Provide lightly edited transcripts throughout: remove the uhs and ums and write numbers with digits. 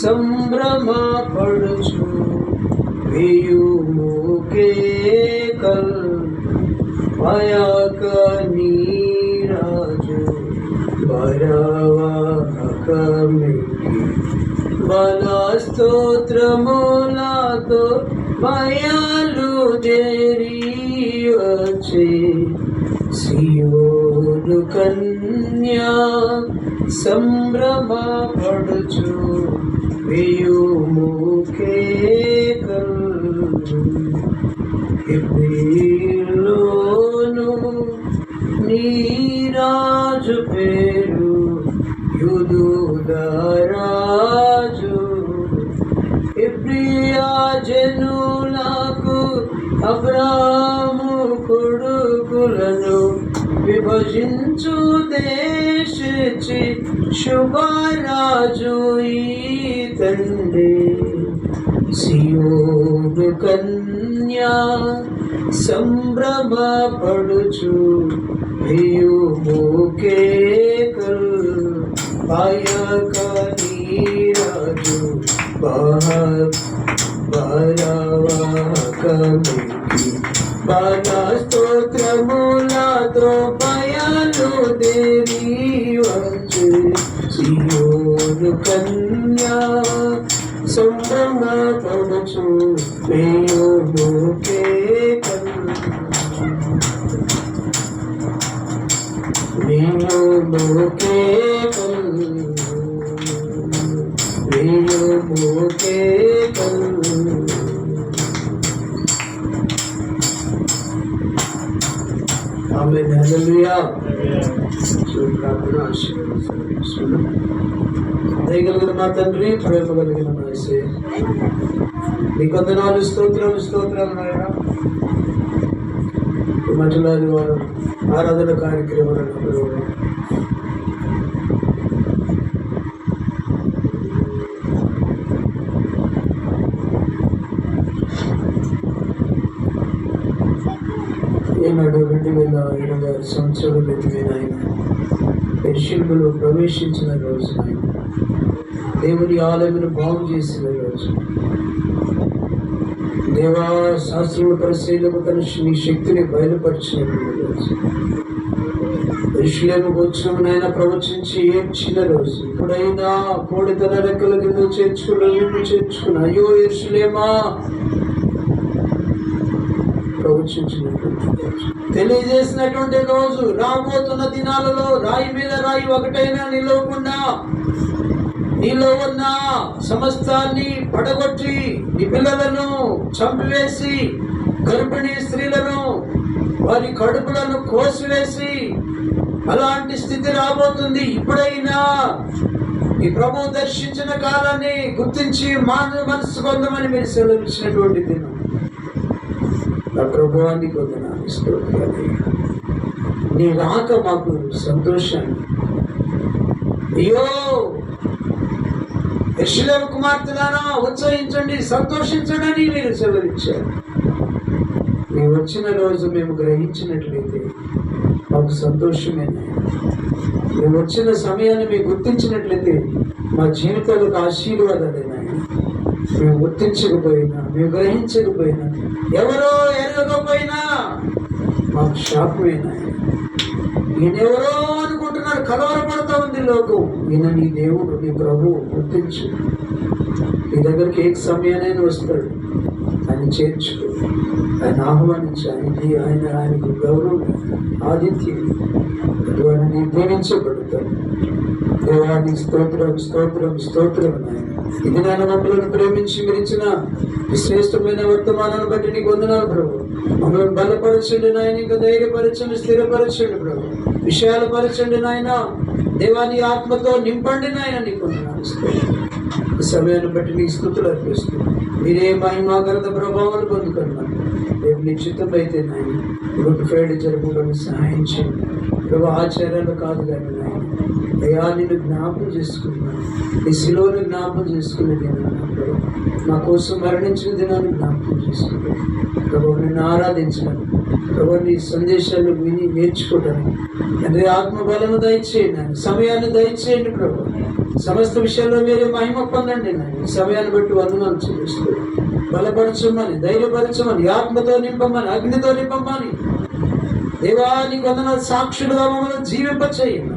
సంభ్రమ పడుచు వేయుము కేకల్ పయక నీరాజు బరవాహకమికి బల స్తోత్రములతో బయలుదేరి వచ్చే సియోను కన్యా సంభ్రమ పడుచు వేయుము కేకల్ హెబ్రీలోను నీరాజు పేరు యూదుదరాజు హెబ్రియా జనులకు అబ్రాము కొడుకులను విభజించు దేశించి శుభరాజు ఈ తండ్రి సియోను కన్యా సంభ్రమ పడుచు వేయుము కేకల్ పయక నీరాజు బరవాహకమికి బల స్తోత్రములతో బయలుదేరి వచ్చే సియోను కన్యా సంభ్రమ పడుచు వేయుము కేకల్ వేయుము కేకల్ వేయుము కేకల్. ఆమేన్. హల్లెలూయా. ప్రార్థన ఆశీర్వదించండి. దయగలిగిన మా తండ్రి, ప్రేమ కలిగిన మా యేసయ్య, నీకు వందనాలు, స్తోత్రాలు నాయనా. మధ్యలాది వారు ఆరాధన కార్యక్రమాలు ఏనాడు 2026 సంవత్సరాల క్రితమే ఆయన యెరూషలేములో ప్రవేశించిన రోజు, ఆయన దేవుని ఆలయమును బాగు చేసిన రోజు, దేవా శాస్త్రముల పరిశీలకు తన నీ శక్తిని బయలుపరిచినటువంటి రోజు, యెరూషలేముకు వచ్చిన ఆయన ప్రవచించి ఏడ్చిన రోజు, ఇప్పుడైనా కోడి తన రెక్కల కింద చేర్చుకున్న అయ్యో యెరూషలేమా ప్రవచించినటువంటి రోజు, తెలియజేసినటువంటి రోజు. రాబోతున్న దినాలలో రాయి మీద రాయి ఒకటైనా నిలవకుండా నీలో ఉన్న సమస్తాన్ని పడగొట్టి నీ పిల్లలను చంపివేసి గర్భిణీ స్త్రీలను వారి కడుపులను కోసివేసి అలాంటి స్థితి రాబోతుంది. ఇప్పుడైనా ఈ ప్రభువు దర్శించిన కాలాన్ని గుర్తించి మానవ మనసు పొందమని మీరు సెలవిచ్చినటువంటి దినం. నా ప్రభువాన్ని పొందనాలు, స్తోత్రాలు. నీ రాక మాకు సంతోషాన్ని. అయ్యో యెరూషలేము కుమార్తెలారా ఉత్సహించండి, సంతోషించండి మీరు సెలవిచ్చారు. నీవు వచ్చిన రోజు మేము గ్రహించినట్లయితే మాకు సంతోషమేనా. మేము వచ్చిన సమయాన్ని మేము గుర్తించినట్లయితే మా జీవితాలకు ఆశీర్వాదాలేనా. మేము గుర్తించకపోయినా, మేము గ్రహించకపోయినా, ఎవరో ఎరగకపోయినా మాకు శాపమేనా. ఈయనెవరో అనుకుంటున్నాడు, కలవరపడుతూ ఉంది లోకం. ఈయన నీ దేవుడు, నీ ప్రభువు. గుర్తించు. నీ దగ్గరికి ఏ సమయానైనా వస్తాడు. ఆయన చేర్చుకో, ఆయన ఆహ్వానించి ఆయనకు గౌరవం ఆదిత్యం అటువంటి నీ దీవించబడతాడు. దేవానికి స్తోత్రం నాయన. ఇది నాన్న మమ్మల్ని ప్రేమించి మీరిచ్చిన ఈ శ్రేష్టమైన వర్తమానాన్ని బట్టి నీకు వందనాలు ప్రభు. మమ్మల్ని బలపరచండి నాయన, ఇంకా ధైర్యపరచండి, స్థిరపరచండి ప్రభు. విషయాలు పరచండి నాయన. దేవాని ఆత్మతో నింపండి నాయన. నీకు వందనాలు. ఈ సమయాన్ని బట్టి నీకు స్తుతులు అర్పిస్తూ మీరే మహిమాగరత ప్రభావాలు పొందుకున్నాను. రేపు నీ చిత్తం అయితే నాయన గుడ్ ఫ్రైడే జరుపుకోవడానికి సహాయం చేయండి ప్రభు. ఆచారాలు కాదు కానీ నాయన అయ్యా నిన్ను జ్ఞాపకం చేసుకున్నాను. నీ శిలువను జ్ఞాపకం చేసుకునే దినాన్ని ప్రభు, నా కోసం మరణించిన దినాన్ని జ్ఞాపకం చేసుకున్నాను ప్రభు. నిన్ను ఆరాధించడానికి ప్రభు, నీ సందేశాలు విని నేర్చుకోవడానికి తండ్రి ఆత్మ బలను దయచేయండి, సమయాన్ని దయచేయండి ప్రభు. సమస్త విషయాల్లో మీరే మహిమ పొందండి నాయన. సమయాన్ని బట్టి వందనాలు చెల్లిస్తూ బలపరచమని, ధైర్యపరచమని, ఆత్మతో నింపమని, అగ్నితో నింపమని, దేవానికి వందనాలు సాక్షులుగా మమ్మల్ని జీవింపచేయండి.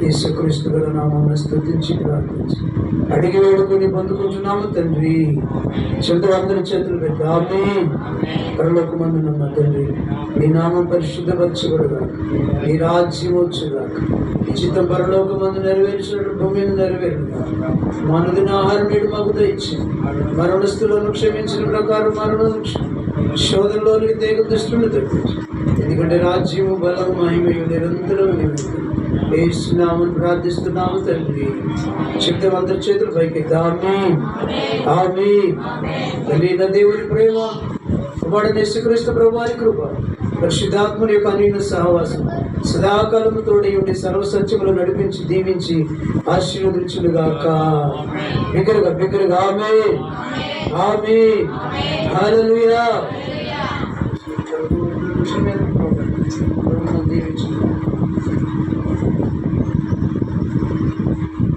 యేసుక్రీస్తు గారి నామమున స్తుతించి ప్రార్థించి అడిగి వేడుకొని పొందుకుంటున్నాము తండ్రి. అందరి చేతులు పెట్టి ఆమేన్. పరలోకమందున్న తండ్రి, నీ నామం పరిశుద్ధపరచబడుగా, నీ రాజ్యం వచ్చుగా, నీ చిత్తం పరలోకమందు నెరవేర్చినట్టు భూమి మీద నెరవేరుగా. మనదిన ఆహారం నేడు మాకు దయచి, మరణస్తులను క్షమించిన ప్రకారం మరణం శోధనలోనికి తేగ దుష్టుని తప్పించి, ఎందుకంటే రాజ్యము బలము మహిమయు నిరంతరం వేస్తున్నామని ప్రార్థిస్తున్నాము తండ్రి. చెప్తాం అందరి చేతులు పైకి. ఆమేన్ ఆమేన్. తల్లి నా దేవుని ప్రేమ, కుమారుడైన యేసుక్రీస్తు ప్రభువారి కృప, పరిశుద్ధాత్మని యొక్క అన్యోన్య సహవాసం సదాకాలము తోడై ఉండి సర్వసత్యములు నడిపించి దీవించి ఆశీర్వదించునుగాక. బిగ్గరగా ఆమేన్ ఆమేన్. హల్లెలూయా. దీవించు.